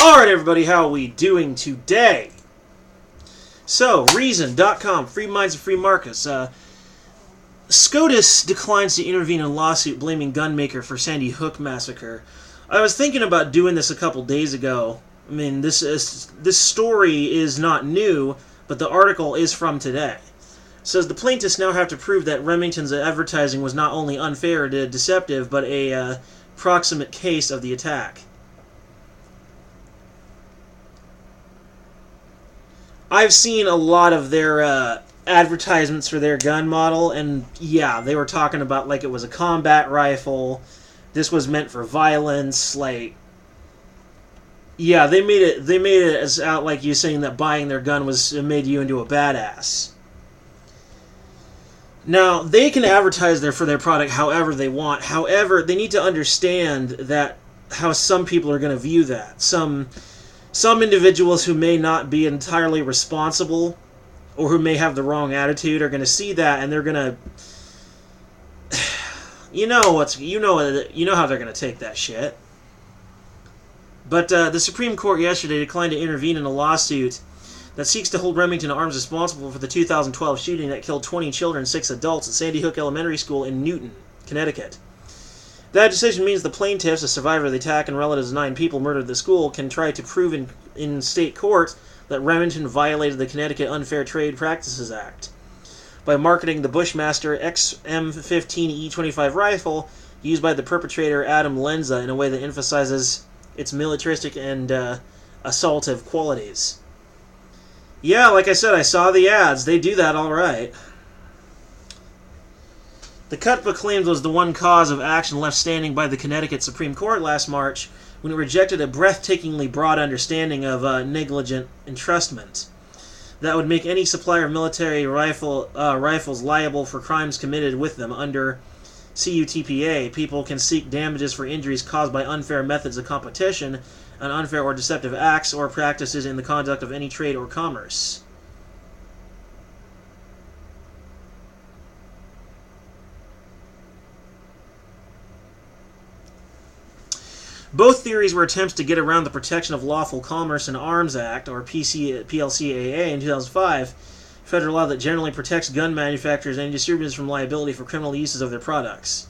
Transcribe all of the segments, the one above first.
Alright, everybody, how are we doing today? So, Reason.com, Free Minds and Free Markets. SCOTUS declines to intervene in lawsuit blaming gunmaker for Sandy Hook massacre. I was thinking about doing this a couple days ago. I mean, this story is not new, but the article is from today. It says the plaintiffs now have to prove that Remington's advertising was not only unfair and deceptive, but a proximate case of the attack. I've seen a lot of their advertisements for their gun model, and yeah, they were talking about like it was a combat rifle. This was meant for violence. Like, yeah, they made it as out like you saying that buying their gun made you into a badass. Now, they can advertise for their product however they want. However, they need to understand that how some people are going to view that. Some individuals who may not be entirely responsible or who may have the wrong attitude are going to see that, and they're going to you know how they're going to take that shit. But the Supreme Court yesterday declined to intervene in a lawsuit that seeks to hold Remington Arms responsible for the 2012 shooting that killed 20 children and 6 adults at Sandy Hook Elementary School in Newton, Connecticut. That decision means the plaintiffs, a survivor of the attack and relatives of 9 people murdered at the school, can try to prove in state court that Remington violated the Connecticut Unfair Trade Practices Act by marketing the Bushmaster XM15E25 rifle used by the perpetrator Adam Lenza in a way that emphasizes its militaristic and assaultive qualities. Yeah, like I said, I saw the ads. They do that all right. The CUTPA claims was the one cause of action left standing by the Connecticut Supreme Court last March when it rejected a breathtakingly broad understanding of negligent entrustment that would make any supplier of military rifles liable for crimes committed with them. Under CUTPA, people can seek damages for injuries caused by unfair methods of competition and unfair or deceptive acts or practices in the conduct of any trade or commerce. Both theories were attempts to get around the Protection of Lawful Commerce in Arms Act, or PLCAA, in 2005, federal law that generally protects gun manufacturers and distributors from liability for criminal uses of their products.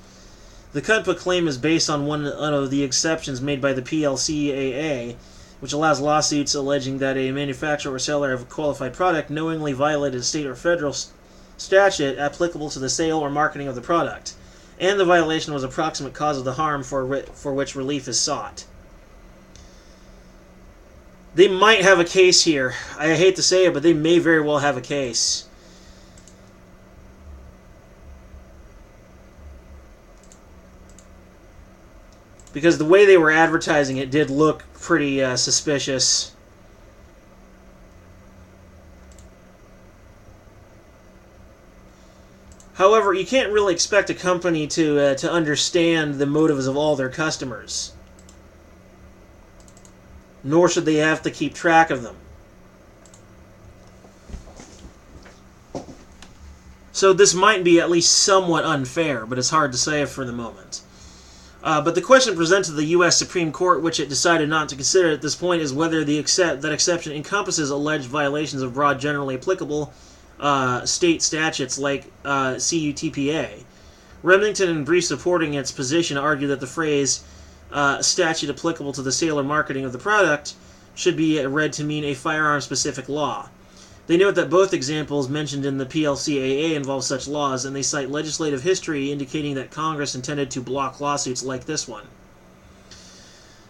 The CUTPA claim is based on one of the exceptions made by the PLCAA, which allows lawsuits alleging that a manufacturer or seller of a qualified product knowingly violated a state or federal statute applicable to the sale or marketing of the product, and the violation was a proximate cause of the harm for which relief is sought. They might have a case here. I hate to say it, but they may very well have a case. Because the way they were advertising it did look pretty suspicious. However, you can't really expect a company to understand the motives of all their customers. Nor should they have to keep track of them. So this might be at least somewhat unfair, but it's hard to say for the moment. But the question presented to the U.S. Supreme Court, which it decided not to consider at this point, is whether that exception encompasses alleged violations of broad, generally applicable state statutes like CUTPA. Remington, in brief supporting its position, argued that the phrase statute applicable to the sale or marketing of the product should be read to mean a firearm-specific law. They note that both examples mentioned in the PLCAA involve such laws, and they cite legislative history indicating that Congress intended to block lawsuits like this one.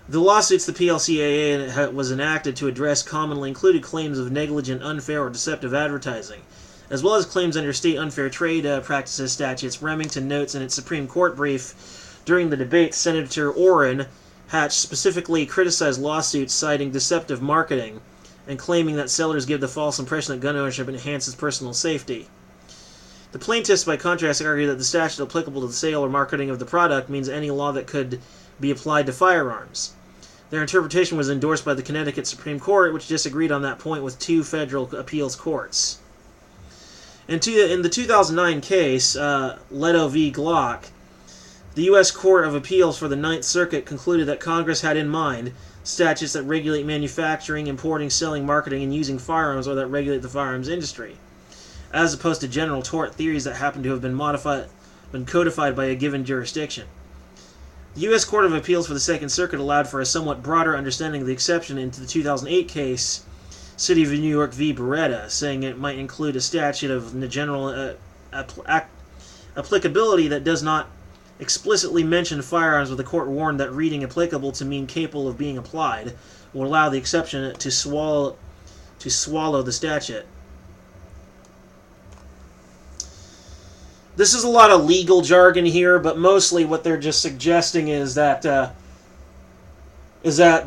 The lawsuits the PLCAA was enacted to address commonly included claims of negligent, unfair, or deceptive advertising, as well as claims under state unfair trade practices statutes. Remington notes in its Supreme Court brief during the debate, Senator Orrin Hatch specifically criticized lawsuits citing deceptive marketing and claiming that sellers give the false impression that gun ownership enhances personal safety. The plaintiffs, by contrast, argue that the statute applicable to the sale or marketing of the product means any law that could be applied to firearms. Their interpretation was endorsed by the Connecticut Supreme Court, which disagreed on that point with 2 federal appeals courts. In the 2009 case, Leto v. Glock, the U.S. Court of Appeals for the Ninth Circuit concluded that Congress had in mind statutes that regulate manufacturing, importing, selling, marketing, and using firearms, or that regulate the firearms industry, as opposed to general tort theories that happen to have been codified by a given jurisdiction. The U.S. Court of Appeals for the Second Circuit allowed for a somewhat broader understanding of the exception into the 2008 case, City of New York v. Beretta, saying it might include a statute of general applicability that does not explicitly mention firearms, with the court warned that reading applicable to mean capable of being applied will allow the exception to swallow the statute. This is a lot of legal jargon here, but mostly what they're just suggesting is that the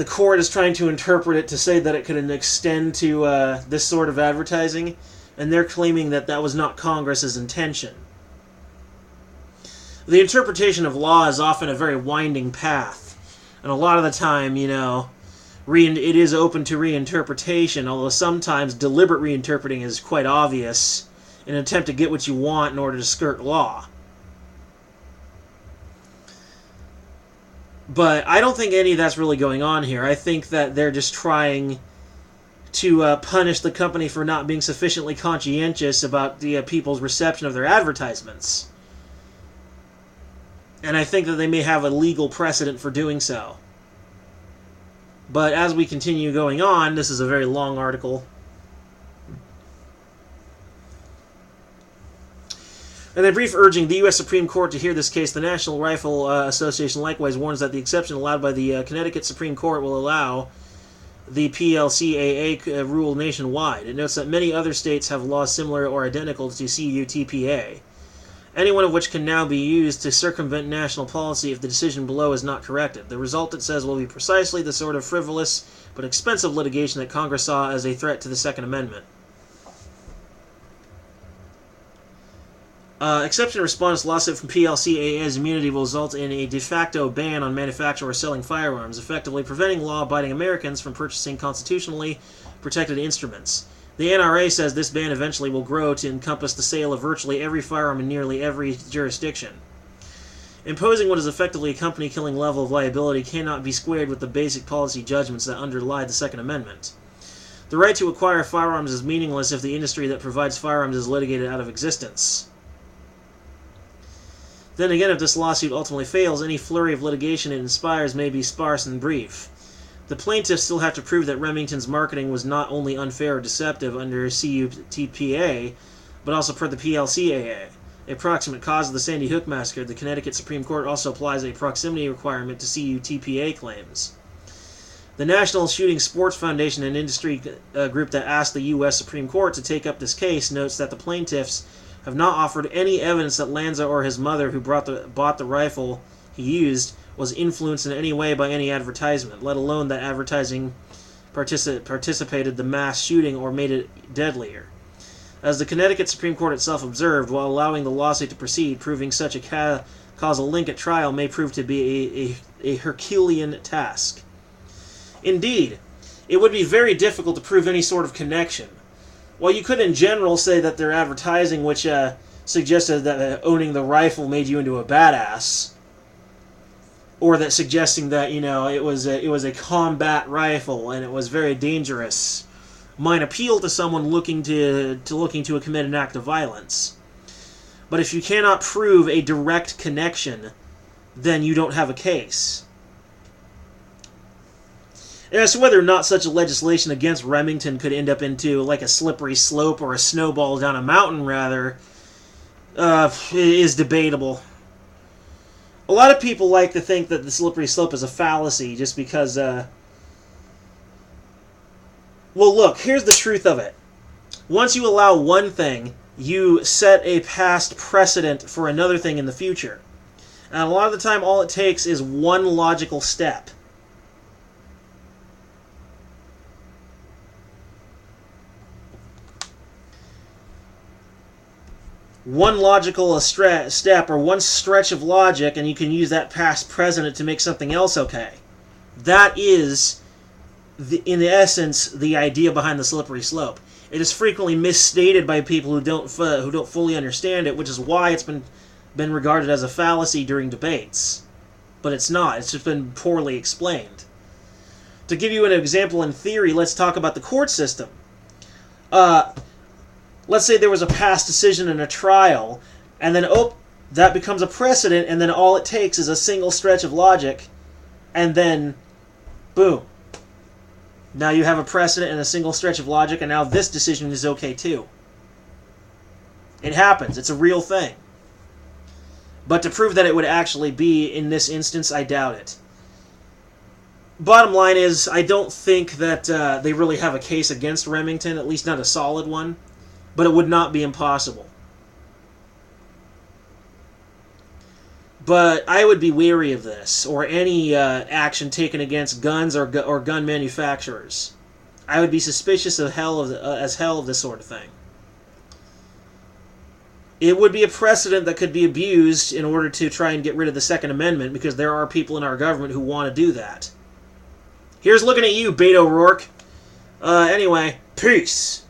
court is trying to interpret it to say that it could extend to this sort of advertising, and they're claiming that that was not Congress's intention. The interpretation of law is often a very winding path, and a lot of the time, it is open to reinterpretation, although sometimes deliberate reinterpreting is quite obvious in an attempt to get what you want in order to skirt law. But I don't think any of that's really going on here. I think that they're just trying to punish the company for not being sufficiently conscientious about the people's reception of their advertisements. And I think that they may have a legal precedent for doing so. But as we continue going on, this is a very long article. In a brief urging the U.S. Supreme Court to hear this case, the National Rifle Association likewise warns that the exception allowed by the Connecticut Supreme Court will allow the PLCAA rule nationwide. It notes that many other states have laws similar or identical to CUTPA, any one of which can now be used to circumvent national policy if the decision below is not corrected. The result, it says, will be precisely the sort of frivolous but expensive litigation that Congress saw as a threat to the Second Amendment. Exception response lawsuit from PLCAA's immunity will result in a de facto ban on manufacturing or selling firearms, effectively preventing law-abiding Americans from purchasing constitutionally protected instruments. The NRA says this ban eventually will grow to encompass the sale of virtually every firearm in nearly every jurisdiction. Imposing what is effectively a company-killing level of liability cannot be squared with the basic policy judgments that underlie the Second Amendment. The right to acquire firearms is meaningless if the industry that provides firearms is litigated out of existence. Then again, if this lawsuit ultimately fails, any flurry of litigation it inspires may be sparse and brief. The plaintiffs still have to prove that Remington's marketing was not only unfair or deceptive under CUTPA, but also per the PLCAA. A proximate cause of the Sandy Hook massacre, the Connecticut Supreme Court also applies a proximity requirement to CUTPA claims. The National Shooting Sports Foundation, an industry group that asked the U.S. Supreme Court to take up this case, notes that the plaintiffs have not offered any evidence that Lanza or his mother, who bought the rifle he used, was influenced in any way by any advertisement, let alone that advertising participated the mass shooting or made it deadlier. As the Connecticut Supreme Court itself observed, while allowing the lawsuit to proceed, proving such a causal link at trial may prove to be a Herculean task. Indeed, it would be very difficult to prove any sort of connection. While you could in general say that their advertising, which suggested that owning the rifle made you into a badass, or that suggesting that it was a combat rifle and it was very dangerous, might appeal to someone looking to commit an act of violence. But if you cannot prove a direct connection, then you don't have a case. As to whether or not such a legislation against Remington could end up into like a slippery slope or a snowball down a mountain, rather, is debatable. A lot of people like to think that the slippery slope is a fallacy just because, well, look, here's the truth of it. Once you allow one thing, you set a past precedent for another thing in the future. And a lot of the time, all it takes is one logical step. One logical step or one stretch of logic, and you can use that past precedent to make something else okay. That is, in essence, the idea behind the slippery slope. It is frequently misstated by people who don't fully understand it, which is why it's been regarded as a fallacy during debates. But it's not. It's just been poorly explained. To give you an example in theory, let's talk about the court system. Let's say there was a past decision in a trial, and then, that becomes a precedent, and then all it takes is a single stretch of logic, and then, boom. Now you have a precedent and a single stretch of logic, and now this decision is okay too. It happens. It's a real thing. But to prove that it would actually be in this instance, I doubt it. Bottom line is, I don't think that they really have a case against Remington, at least not a solid one, but it would not be impossible. But I would be wary of this, or any action taken against guns or gun manufacturers. I would be suspicious as hell of this sort of thing. It would be a precedent that could be abused in order to try and get rid of the Second Amendment, because there are people in our government who want to do that. Here's looking at you, Beto O'Rourke. Anyway, peace.